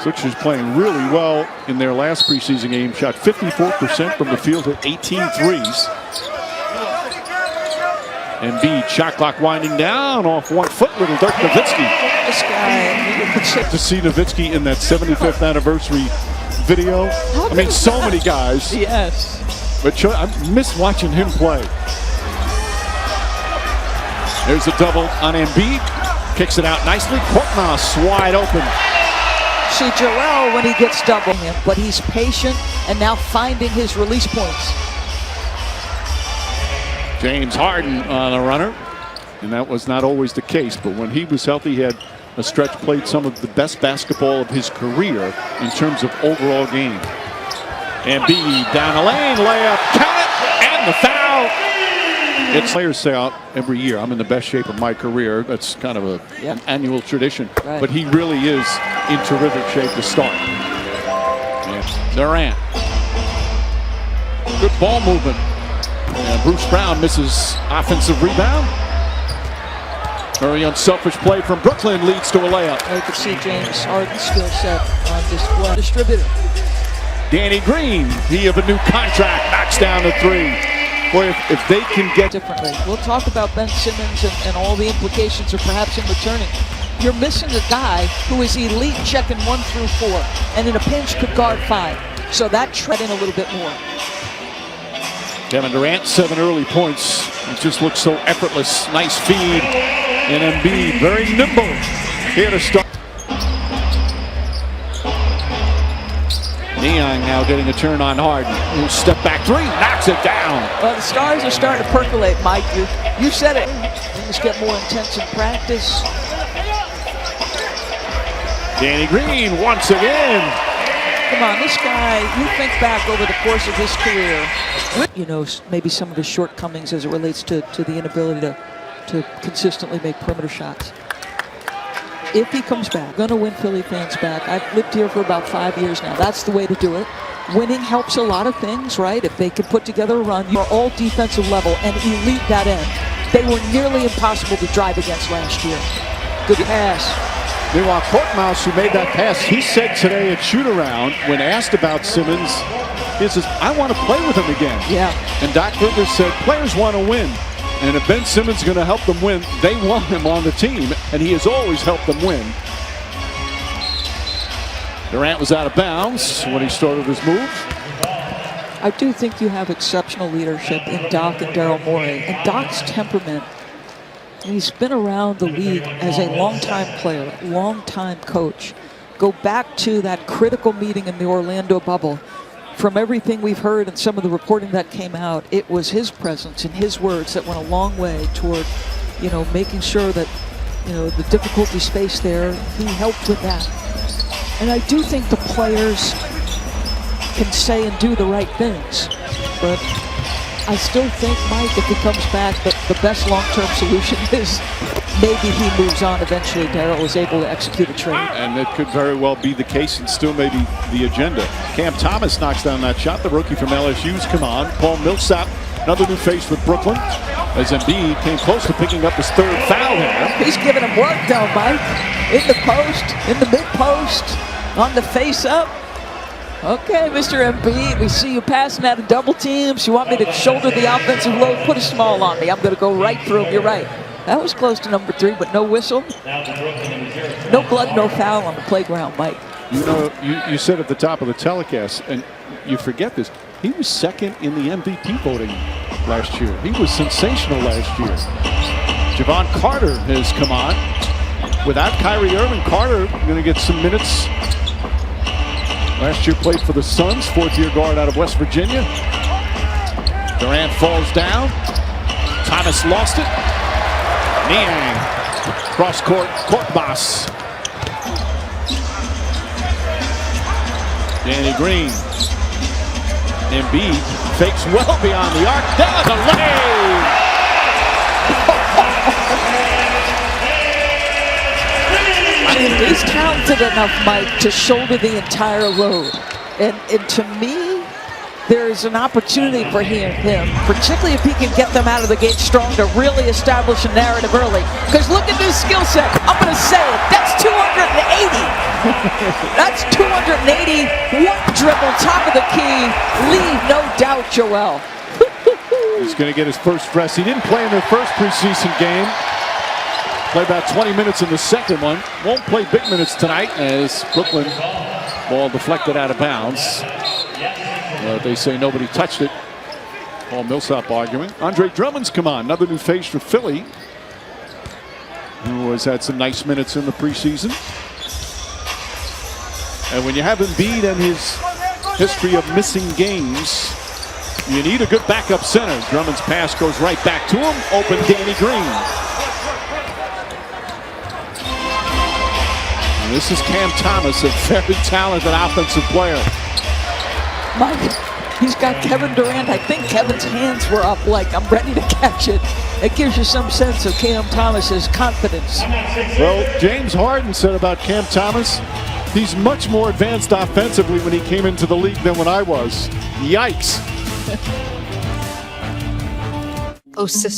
Sixers playing really well in their last preseason game. Shot 54% from the field, hit 18 threes. Embiid, shot clock winding down off 1 foot. Little Dirk Nowitzki. This guy, to see Nowitzki in that 75th anniversary video. I mean, so many guys. Yes. But I miss watching him play. There's a double on Embiid. Kicks it out nicely. Korkmaz wide open. See, Joel, when he gets double him, but he's patient and now finding his release points. James Harden on a runner. And that was not always the case, but when he was healthy, he had a stretch, played some of the best basketball of his career in terms of overall game. Embiid down the lane, layup, count it, and the foul. It's players say out every year, I'm in the best shape of my career. That's kind of an annual tradition. Right. But he really is in terrific shape to start. And Durant. Good ball movement. And Bruce Brown misses offensive rebound. Very unselfish play from Brooklyn leads to a layup. You can see James Harden's skill set on display. Distributor. Danny Green, he of a new contract, knocks down the three. Boy, if they can get differently. We'll talk about Ben Simmons and all the implications of perhaps him returning. You're missing a guy who is elite checking 1 through 4, and in a pinch could guard 5. So that tread in a little bit more. Kevin Durant, 7 early points. It just looks so effortless. Nice feed. And Embiid, very nimble here to start. Niang now getting a turn on Harden. Step back three, knocks it down. Well, the stars are starting to percolate, Mike. You said it. Things get more intense in practice. Danny Green once again. Come on, this guy, you think back over the course of his career, you know, maybe some of his shortcomings as it relates to the inability to consistently make perimeter shots. If he comes back, going to win Philly fans back. I've lived here for about 5 years now. That's the way to do it. Winning helps a lot of things, right? If they can put together a run, you're all defensive level and elite that end. They were nearly impossible to drive against last year. Good pass. Meanwhile, Korkmaz, who made that pass, he said today at shoot-around, when asked about Simmons, he says, I want to play with him again. Yeah. And Doc Rivers said, players want to win. And if Ben Simmons is going to help them win, they want him on the team, and he has always helped them win. Durant was out of bounds when he started his move. I do think you have exceptional leadership in Doc and Daryl Morey. And Doc's temperament, he's been around the league as a longtime player, longtime coach. Go back to that critical meeting in the Orlando bubble. From everything we've heard and some of the reporting that came out, it was his presence and his words that went a long way toward, you know, making sure that, you know, the difficulty space there, he helped with that. And I do think the players can say and do the right things, but I still think, Mike, if he comes back, the best long-term solution is maybe he moves on. Eventually, Daryl is able to execute a trade. And it could very well be the case and still maybe the agenda. Cam Thomas knocks down that shot. The rookie from LSU's come on. Paul Millsap, another new face with Brooklyn, as Embiid came close to picking up his 3rd foul here. He's giving him work, though, Mike. In the post, in the mid-post, on the face-up. Okay, Mr. Embiid, we see you passing out of double teams. You want me to shoulder the offensive load? Put a small on me. I'm going to go right through him. You're right. That was close to number 3, but no whistle. No blood, no foul on the playground, Mike. You know, you said at the top of the telecast, and you forget this, he was 2nd in the MVP voting last year. He was sensational last year. Javon Carter has come on. Without Kyrie Irving, Carter going to get some minutes. Last year played for the Suns, 4th-year guard out of West Virginia. Durant falls down. Thomas lost it. Niang, cross court, Korkmaz. Danny Green. Embiid fakes well beyond the arc. Down the lane. He's talented enough, Mike, to shoulder the entire load. And to me, there's an opportunity for him, particularly if he can get them out of the gate strong, to really establish a narrative early. Because look at this skill set. I'm going to say it. That's 280. That's 280. One dribble, top of the key. Lead, no doubt, Joel. He's going to get his first rest. He didn't play in their first preseason game. Played about 20 minutes in the second one. Won't play big minutes tonight as Brooklyn ball deflected out of bounds. They say nobody touched it. Paul Millsap arguing. Andre Drummond's come on. Another new face for Philly, who has had some nice minutes in the preseason. And when you have Embiid and his history of missing games, you need a good backup center. Drummond's pass goes right back to him. Open Danny Green. And this is Cam Thomas, a very talented offensive player. Mike, he's got Kevin Durant. I think Kevin's hands were up like, I'm ready to catch it. It gives you some sense of Cam Thomas's confidence. Well, James Harden said about Cam Thomas, he's much more advanced offensively when he came into the league than when I was. Yikes. Oh, sister.